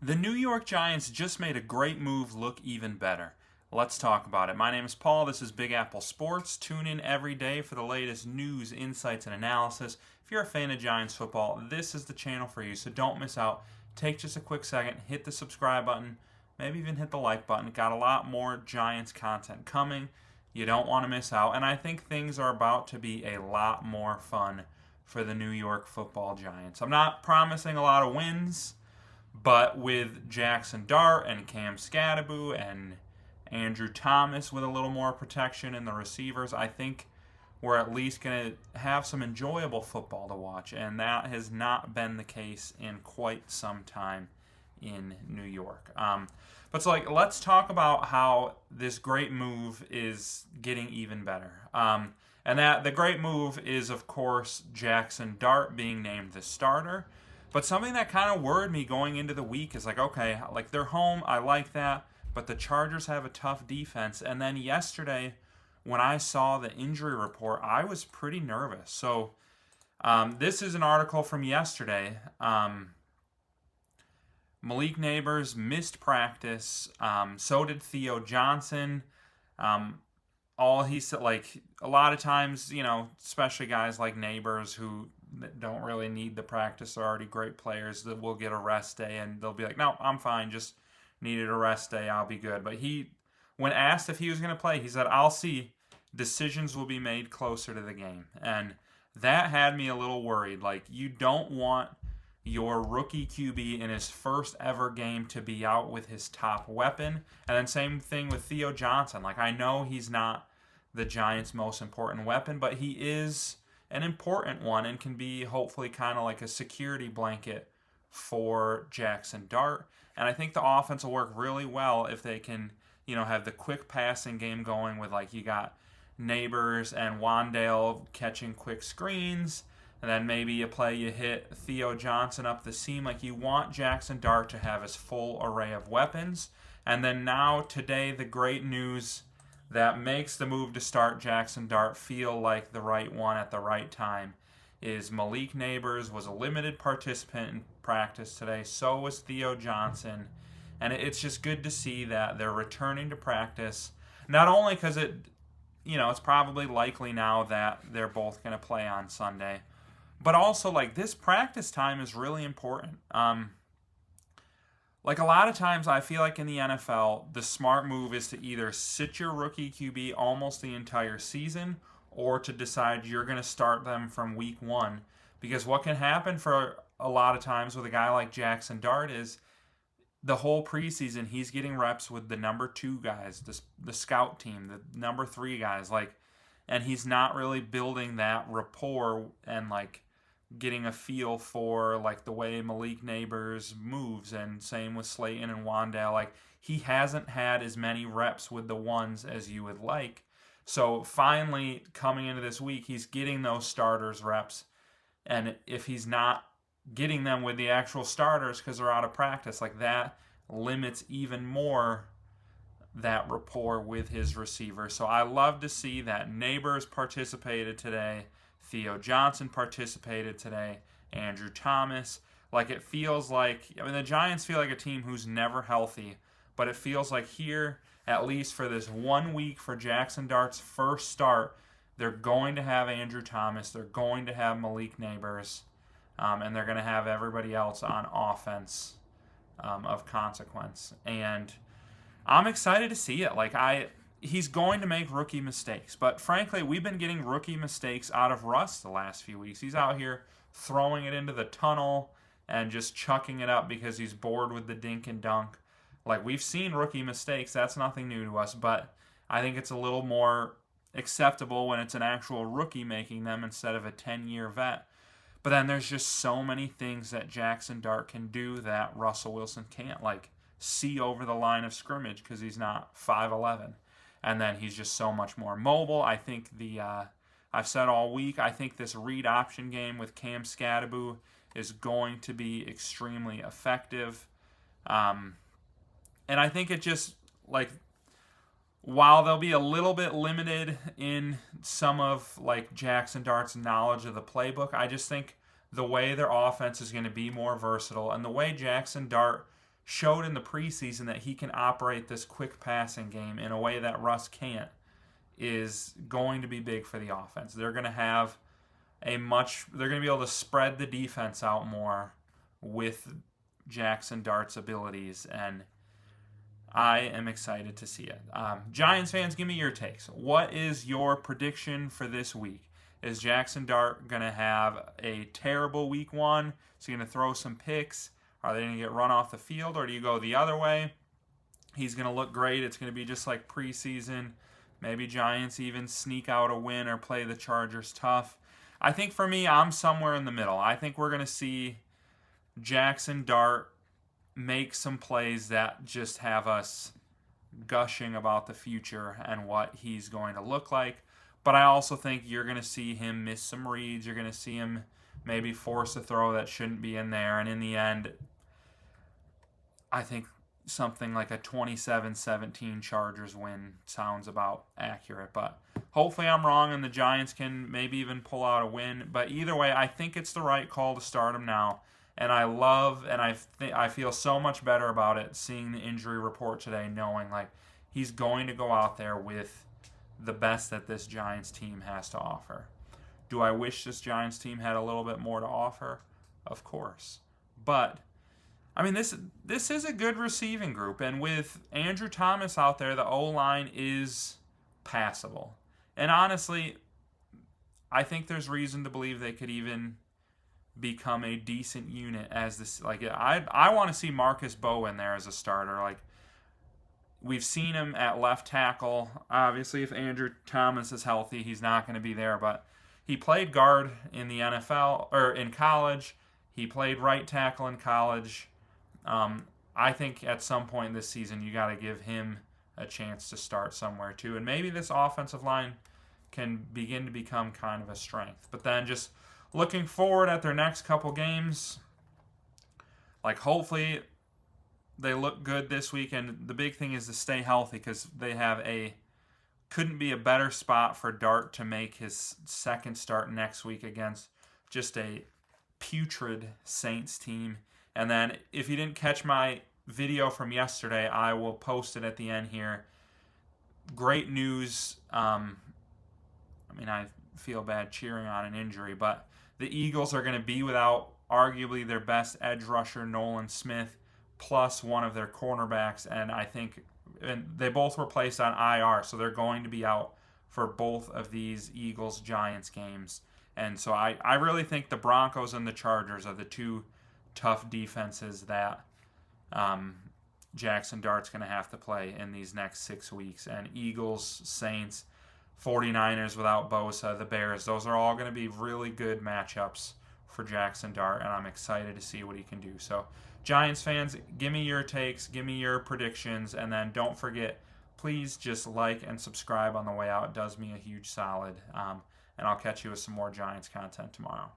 The New York Giants just made a great move look even better. Let's talk about it. My name is Paul. This is Big Apple Sports. Tune in every day for the latest news, insights, and analysis. If you're a fan of Giants football, this is the channel for you, so don't miss out. Take just a quick second, hit the subscribe button, maybe even hit the like button. Got a lot more Giants content coming. You don't want to miss out, and I think things are about to be a lot more fun for the New York football Giants. I'm not promising a lot of wins, but with Jackson Dart and Cam Skattebo and Andrew Thomas with a little more protection in the receivers, I think we're at least going to have some enjoyable football to watch. And that has not been the case in quite some time in New York. Let's talk about how this great move is getting even better. And that the great move is, of course, Jackson Dart being named the starter. But something that kind of worried me going into the week is okay, they're home, I like that, but the Chargers have a tough defense. And then yesterday, when I saw the injury report, I was pretty nervous. So this is an article from yesterday. Malik Nabers missed practice. So did Theo Johnson. All he said, a lot of times, especially guys like Nabers who don't really need the practice, they're already great players, that will get a rest day and they'll be like, no, I'm fine, just needed a rest day, I'll be good. But when asked if he was going to play, he said, I'll see. Decisions will be made closer to the game. And that had me a little worried. You don't want your rookie QB in his first ever game to be out with his top weapon. And then same thing with Theo Johnson. I know he's not the Giants' most important weapon, but he is an important one and can be hopefully kind of like a security blanket for Jackson Dart. And I think the offense will work really well if they can, have the quick passing game going with you got Nabers and Wan'Dale catching quick screens. And then maybe you hit Theo Johnson up the seam. You want Jackson Dart to have his full array of weapons. And then now, today, the great news that makes the move to start Jackson Dart feel like the right one at the right time is Malik Nabers was a limited participant in practice today. So was Theo Johnson. And it's just good to see that they're returning to practice. Not only because it's probably likely now that they're both going to play on Sunday, but also this practice time is really important. A lot of times I feel in the NFL, the smart move is to either sit your rookie QB almost the entire season or to decide you're going to start them from week one. Because what can happen for a lot of times with a guy like Jackson Dart is the whole preseason he's getting reps with the number 2 guys, the scout team, the number 3 guys, and he's not really building that rapport and getting a feel for the way Malik Nabers moves, and same with Slayton and Wan'Dale. He hasn't had as many reps with the ones as you would like. So finally, coming into this week, he's getting those starters reps. And if he's not getting them with the actual starters because they're out of practice, that limits even more that rapport with his receiver. So I love to see that Nabers participated today. Theo Johnson participated today. Andrew Thomas. It feels the Giants feel like a team who's never healthy, but it feels like here, at least for this 1 week for Jackson Dart's first start, they're going to have Andrew Thomas, they're going to have Malik Nabers, and they're going to have everybody else on offense of consequence. And I'm excited to see it. He's going to make rookie mistakes. But frankly, we've been getting rookie mistakes out of Russ the last few weeks. He's out here throwing it into the tunnel and just chucking it up because he's bored with the dink and dunk. We've seen rookie mistakes. That's nothing new to us. But I think it's a little more acceptable when it's an actual rookie making them instead of a 10-year vet. But then there's just so many things that Jackson Dart can do that Russell Wilson can't. See over the line of scrimmage because he's not 5'11". And then he's just so much more mobile. I think I've said all week, I think this read option game with Cam Skattebo is going to be extremely effective. And I think it just, while they'll be a little bit limited in some of Jackson Dart's knowledge of the playbook, I just think the way their offense is going to be more versatile and the way Jackson Dart showed in the preseason that he can operate this quick passing game in a way that Russ can't is going to be big for the offense. They're going to have they're going to be able to spread the defense out more with Jackson Dart's abilities, and I am excited to see it. Giants fans, give me your takes. What is your prediction for this week? Is Jackson Dart going to have a terrible week one? Is he going to throw some picks? Are they going to get run off the field, or do you go the other way? He's going to look great. It's going to be just like preseason. Maybe Giants even sneak out a win or play the Chargers tough. I think for me, I'm somewhere in the middle. I think we're going to see Jackson Dart make some plays that just have us gushing about the future and what he's going to look like. But I also think you're going to see him miss some reads. You're going to see him maybe force a throw that shouldn't be in there. And in the end, I think something like a 27-17 Chargers win sounds about accurate. But hopefully I'm wrong and the Giants can maybe even pull out a win. But either way, I think it's the right call to start him now. And I love, and I feel so much better about it seeing the injury report today, knowing like he's going to go out there with the best that this Giants team has to offer. Do I wish this Giants team had a little bit more to offer? Of course. But I mean, this is a good receiving group, and with Andrew Thomas out there, the O-line is passable. And honestly, I think there's reason to believe they could even become a decent unit as this. Like, I want to see Marcus Bowe in there as a starter. Like, we've seen him at left tackle. Obviously, if Andrew Thomas is healthy, he's not going to be there, but he played guard in the NFL or in college. He played right tackle in college. I think at some point this season you got to give him a chance to start somewhere too, and maybe this offensive line can begin to become kind of a strength. But then just looking forward at their next couple games, like hopefully they look good this week, and the big thing is to stay healthy because they have couldn't be a better spot for Dart to make his second start next week against just a putrid Saints team. And then if you didn't catch my video from yesterday, I will post it at the end here. Great news. I feel bad cheering on an injury, but the Eagles are going to be without arguably their best edge rusher, Nolan Smith, plus one of their cornerbacks, and they both were placed on IR, so they're going to be out for both of these Eagles-Giants games. And so I really think the Broncos and the Chargers are the two tough defenses that Jackson Dart's going to have to play in these next 6 weeks. And Eagles, Saints, 49ers without Bosa, the Bears, those are all going to be really good matchups for Jackson Dart, and I'm excited to see what he can do. So Giants fans, give me your takes, give me your predictions, and then don't forget, please just like and subscribe on the way out. It does me a huge solid. And I'll catch you with some more Giants content tomorrow.